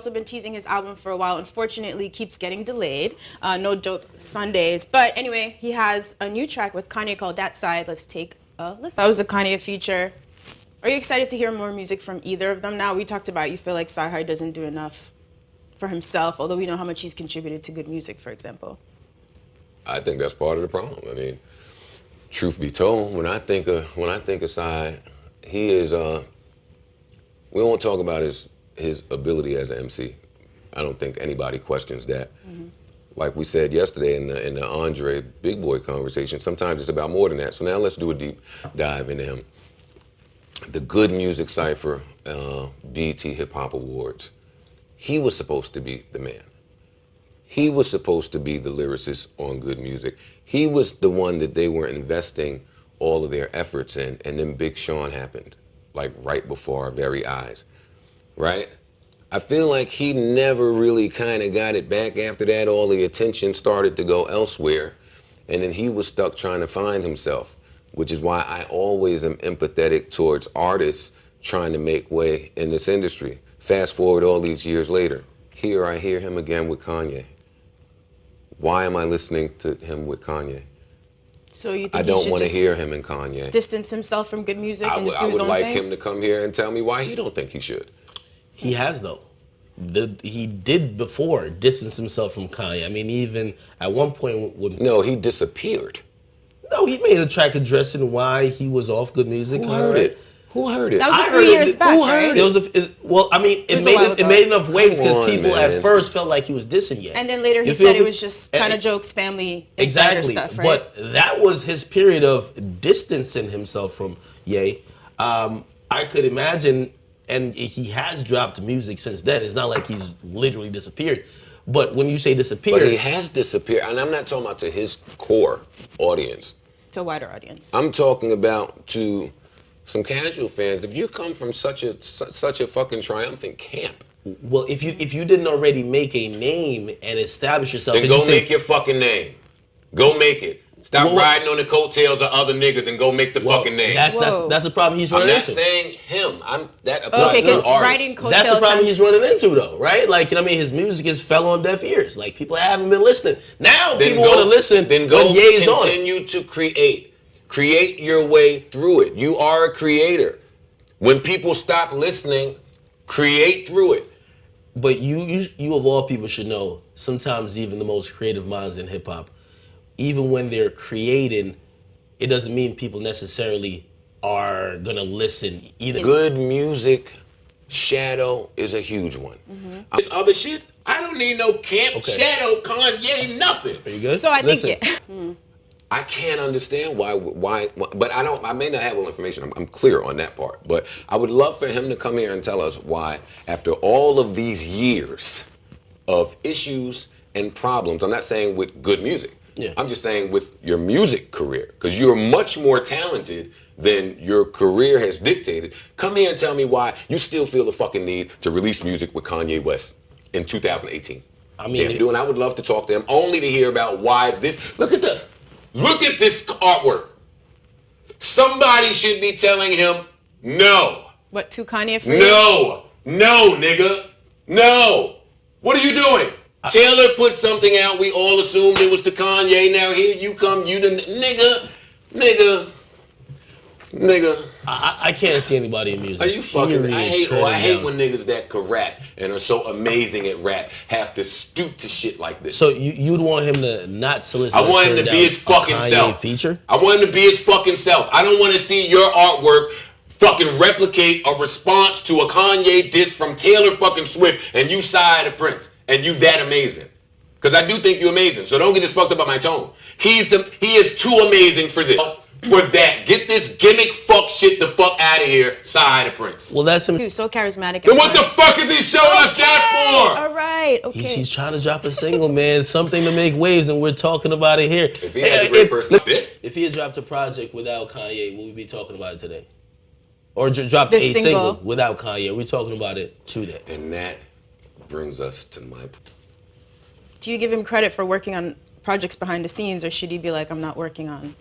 Also been teasing his album for a while. Unfortunately, keeps getting delayed. No joke, Sundays. But anyway, he has a new track with Kanye called Dat Side. Let's take a listen. That was a Kanye feature. Are you excited to hear more music from either of them now? We talked about you feel like CyHi doesn't do enough for himself, although we know how much he's contributed to good music, for example. I think that's part of the problem. I mean, truth be told, when I think of CyHi, he is we won't talk about his ability as an MC. I don't think anybody questions that. Mm-hmm. Like we said yesterday in the Andre Big Boy conversation, sometimes it's about more than that. So now let's do a deep dive into him. The Good Music Cypher, BET Hip Hop Awards. He was supposed to be the man. He was supposed to be the lyricist on Good Music. He was the one that they were investing all of their efforts in, and then Big Sean happened, like right before our very eyes, right? I feel like he never really kind of got it back after that. All the attention started to go elsewhere, and then he was stuck trying to find himself, which is why I always am empathetic towards artists trying to make way in this industry. Fast forward all these years later, here I hear him again with Kanye. Why am I listening to him with Kanye? So you think I don't want to hear him and Kanye. Distance himself from good music and just do his own thing? I would like him to come here and tell me why he don't think he should. He has, though. He did before distance himself from Kanye. I mean, even at one point when... No, he disappeared. No, he made a track addressing why he was off Good Music. Who heard it? Who heard it? That was a few years back, right? Well, I mean, it made enough waves because people at first felt like he was dissing Ye. And then later he said it was just kind of jokes, family, insider stuff, right? But that was his period of distancing himself from Ye. I could imagine, and he has dropped music since then. It's not like he's literally disappeared. But when you say disappeared... But he has disappeared, and I'm not talking about to his core audience. To a wider audience. I'm talking about to some casual fans. If you come from such a fucking triumphant camp. Well, if you didn't already make a name and establish yourself, then go make your fucking name. Go make it. Stop riding on the coattails of other niggas and go make the fucking name. That's the problem he's running into. I'm not saying him. That applies to artists. That's the problem he's running into, though, right? Like, you know what I mean? His music has fell on deaf ears. Like, people haven't been listening. Now people want to listen. Then go continue to create. Create your way through it. You are a creator. When people stop listening, create through it. But you of all people should know, sometimes even the most creative minds in hip hop, even when they're creating, it doesn't mean people necessarily are gonna listen either. Good music, shadow is a huge one. Mm-hmm. This other shit, I don't need no camp, shadow, Kanye, nothing. Are you good? So I think I can't understand why, but I may not have all information. I'm clear on that part, but I would love for him to come here and tell us why, after all of these years of issues and problems, I'm not saying with good music, I'm just saying with your music career, because you're much more talented than your career has dictated. Come here and tell me why you still feel the fucking need to release music with Kanye West in 2018. I mean, and I would love to talk to him only to hear about why this. Look at this artwork. Somebody should be telling him no. What, to Kanye for No, nigga, no. What are you doing? Taylor put something out, we all assumed it was to Kanye. Now here you come, you the nigga. I can't see anybody in music. Are you fucking? I hate when niggas that can rap and are so amazing at rap have to stoop to shit like this. So you'd want him to not solicit? I want him to be his fucking self. Feature? I want him to be his fucking self. I don't want to see your artwork fucking replicate a response to a Kanye diss from Taylor fucking Swift and you CyHi the Prynce. And you that amazing. Because I do think you're amazing. So don't get this fucked up by my tone. He is too amazing for this. For that. Get this gimmick fuck shit the fuck out of here, CyHi the Prynce. Well, that's him. Dude, so charismatic. Then what the fuck is he showing us that for? All right, okay. He's trying to drop a single, man. Something to make waves, and we're talking about it here. If he had a great person like this. If he had dropped a project without Kanye, would we be talking about it today? Or dropped a single without Kanye, we're talking about it today. And that brings us to my... Do you give him credit for working on projects behind the scenes, or should he be like, I'm not working on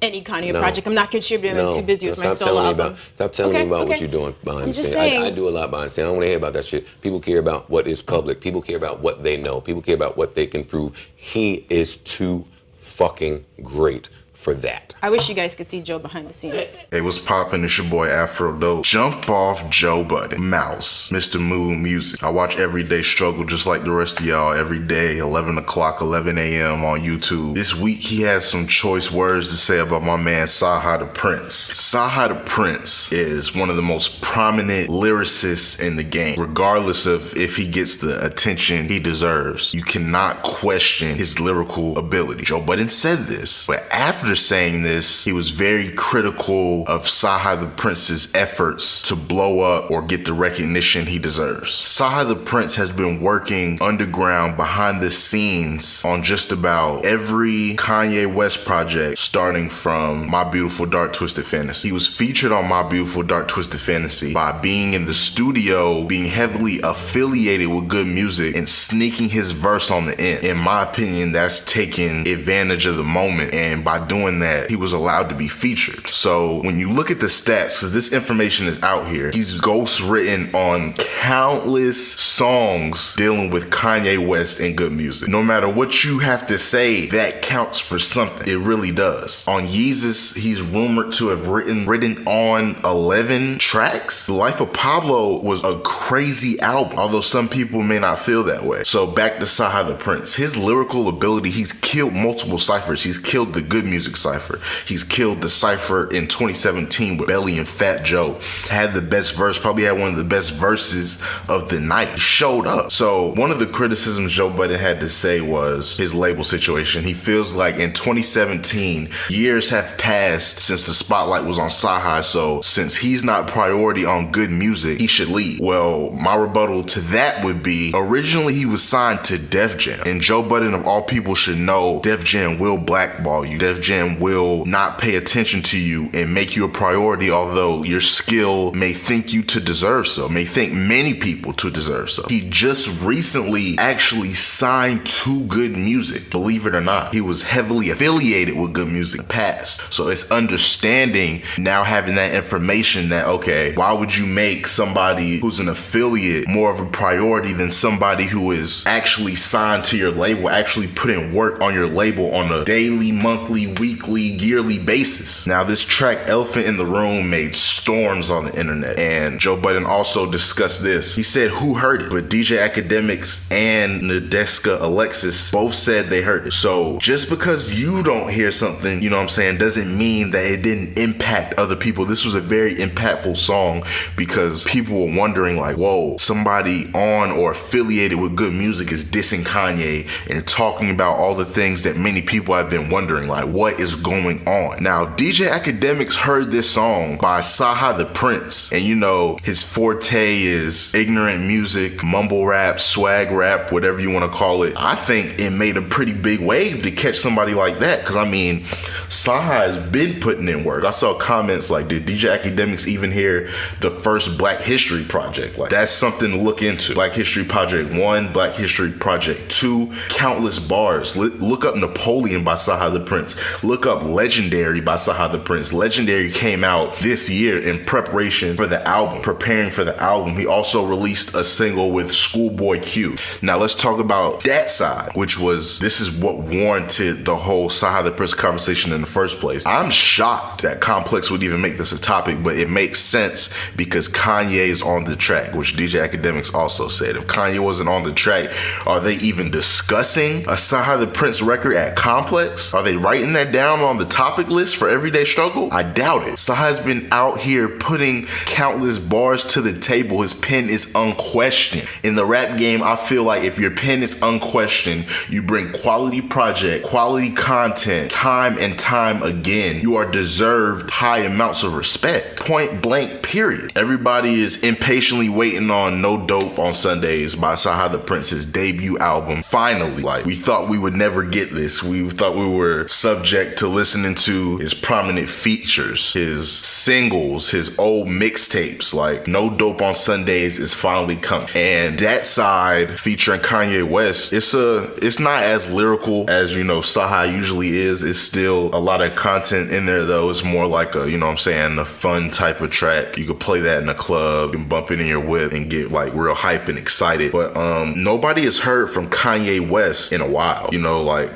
any Kanye No. project. I'm not contributing. I'm too busy with my solo album. Stop telling me about Okay. what you're doing behind I'm the just scenes. saying. I do a lot behind the scenes. I don't want to hear about that shit. People care about what is public. People care about what they know. People care about what they can prove. He is too fucking great for that. I wish you guys could see Joe behind the scenes. Hey, what's poppin'? It's your boy Afro Dope. Jump off Joe Budden. Mouse. Mr. Moon Music. I watch Everyday Struggle just like the rest of y'all every day, 11 o'clock, 11 a.m. on YouTube. This week, he has some choice words to say about my man CyHi the Prynce. CyHi the Prynce is one of the most prominent lyricists in the game, regardless of if he gets the attention he deserves. You cannot question his lyrical ability. Joe Budden said this, but after saying this, he was very critical of CyHi the Prynce's efforts to blow up or get the recognition he deserves. CyHi the Prynce has been working underground behind the scenes on just about every Kanye West project, starting from My Beautiful Dark Twisted Fantasy. He was featured on My Beautiful Dark Twisted Fantasy by being in the studio, being heavily affiliated with Good Music, and sneaking his verse on the end. In my opinion, that's taking advantage of the moment, and by doing that, he was allowed to be featured. So when you look at the stats, because this information is out here, he's ghost written on countless songs dealing with Kanye West and Good Music. No matter what you have to say, that counts for something. It really does. On Yeezus, he's rumored to have written on 11 tracks. The Life of Pablo was a crazy album, although some people may not feel that way. So back to CyHi the Prynce. His lyrical ability, he's killed multiple ciphers. He's killed the Good Music cipher. He's killed the cipher in 2017 with Belly and Fat Joe. Had the best verse, probably had one of the best verses of the night. He showed up. So one of the criticisms Joe Budden had to say was his label situation. He feels like in 2017, years have passed since the spotlight was on CyHi, so since he's not priority on Good Music, he should leave. Well, my rebuttal to that would be, originally he was signed to Def Jam, and Joe Budden of all people should know Def Jam will blackball you. Def Jam will not pay attention to you and make you a priority, although your skill may think you to deserve so, may think many people to deserve so. He just recently actually signed to Good Music, believe it or not. He was heavily affiliated with Good Music in the past. So it's understanding now, having that information, that, okay, why would you make somebody who's an affiliate more of a priority than somebody who is actually signed to your label, actually putting work on your label on a daily, monthly, weekly, yearly basis. Now, this track Elephant in the Room made storms on the internet, and Joe Budden also discussed this. He said, who heard it? But DJ Academics and Nadeska Alexis both said they heard it. So just because you don't hear something, you know what I'm saying, doesn't mean that it didn't impact other people. This was a very impactful song because people were wondering, like, whoa, somebody on or affiliated with Good Music is dissing Kanye and talking about all the things that many people have been wondering, like, what is going on? Now, if DJ Academics heard this song by CyHi the Prynce, and you know his forte is ignorant music, mumble rap, swag rap, whatever you want to call it, I think it made a pretty big wave to catch somebody like that. Because I mean, CyHi has been putting in work. I saw comments like, did DJ Academics even hear the first Black History Project? Like, that's something to look into. Black History Project 1, Black History Project 2, countless bars. Look up Napoleon by CyHi the Prynce. Look up Legendary by CyHi the Prynce. Legendary came out this year in preparation for the album, preparing for the album. He also released a single with Schoolboy Q. Now let's talk about Dat Side, which was, this is what warranted the whole CyHi the Prynce conversation in the first place. I'm shocked that Complex would even make this a topic, but it makes sense because Kanye is on the track, which DJ Academics also said. If Kanye wasn't on the track, are they even discussing a CyHi the Prynce record at Complex? Are they writing that down on the topic list for Everyday Struggle? I doubt it. CyHi's been out here putting countless bars to the table. His pen is unquestioned. In the rap game, I feel like if your pen is unquestioned, you bring quality project, quality content, time and time again, you are deserved high amounts of respect. Point blank, period. Everybody is impatiently waiting on No Dope on Sundays by CyHi the Prynce's debut album. Finally, like, we thought we would never get this. We thought we were subject Project to listening to his prominent features, his singles, his old mixtapes, like No Dope on Sundays is finally coming. And Dat Side featuring Kanye West, it's not as lyrical as, CyHi usually is. It's still a lot of content in there though. It's more like a, a fun type of track. You could play that in a club and bump it in your whip and get like real hype and excited. But nobody has heard from Kanye West in a while,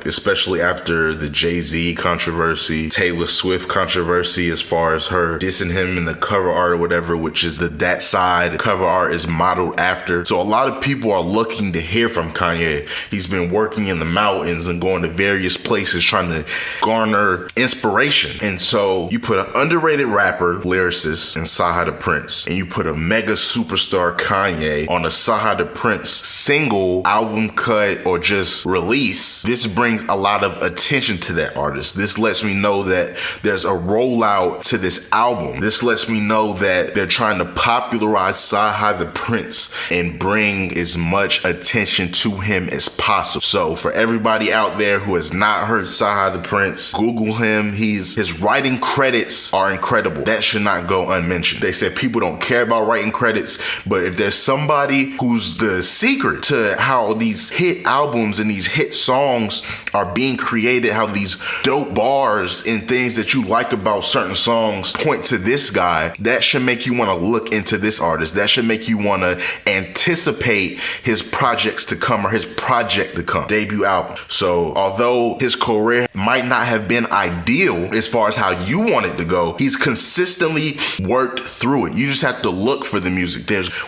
especially after the Jay-Z controversy, Taylor Swift controversy, as far as her dissing him in the cover art or whatever, which is the Dat Side cover art is modeled after. So a lot of people are looking to hear from Kanye. He's been working in the mountains and going to various places trying to garner inspiration. And so you put an underrated rapper, lyricist, in CyHi the Prynce, and you put a mega superstar Kanye on a CyHi the Prynce single, album cut, or just release. This brings a lot of attention to that artist. This lets me know that there's a rollout to this album. This lets me know that they're trying to popularize CyHi the Prynce and bring as much attention to him as possible. So for everybody out there who has not heard CyHi the Prynce, Google him. His writing credits are incredible. That should not go unmentioned. They said people don't care about writing credits, but if there's somebody who's the secret to how these hit albums and these hit songs are being created, how these dope bars and things that you like about certain songs point to this guy, that should make you want to look into this artist. That should make you want to anticipate his projects to come, or his project to come, debut album. So although his career might not have been ideal as far as how you want it to go, he's consistently worked through it. You just have to look for the music.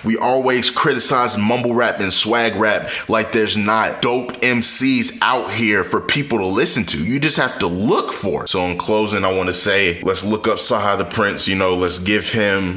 We always criticize mumble rap and swag rap like there's not dope MCs out here for people to listen to. You just have to look for it. So in closing, I want to say, let's look up CyHi the Prynce.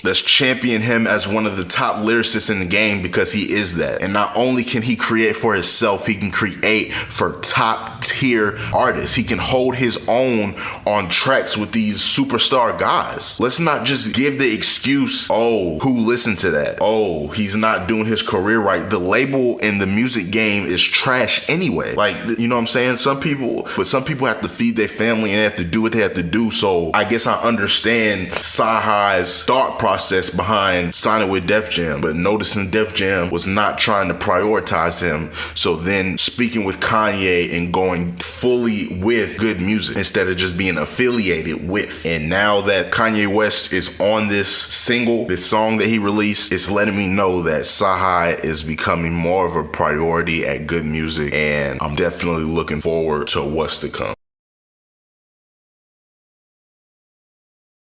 Let's champion him as one of the top lyricists in the game, because he is that. And not only can he create for himself, he can create for top tier artists. He can hold his own on tracks with these superstar guys. Let's not just give the excuse, oh, who listened to that? Oh, he's not doing his career right. The label in the music game is trash anyway. You know what I'm saying? Some people have to feed their family and they have to do what they have to do. So I guess I understand CyHi's thought process behind signing with Def Jam, but noticing Def Jam was not trying to prioritize him. So then speaking with Kanye and going fully with good music instead of just being affiliated with. And now that Kanye West is on this single, this song that he released, it's letting me know that CyHi is becoming more of a priority at good music, and I'm definitely looking forward to what's to come.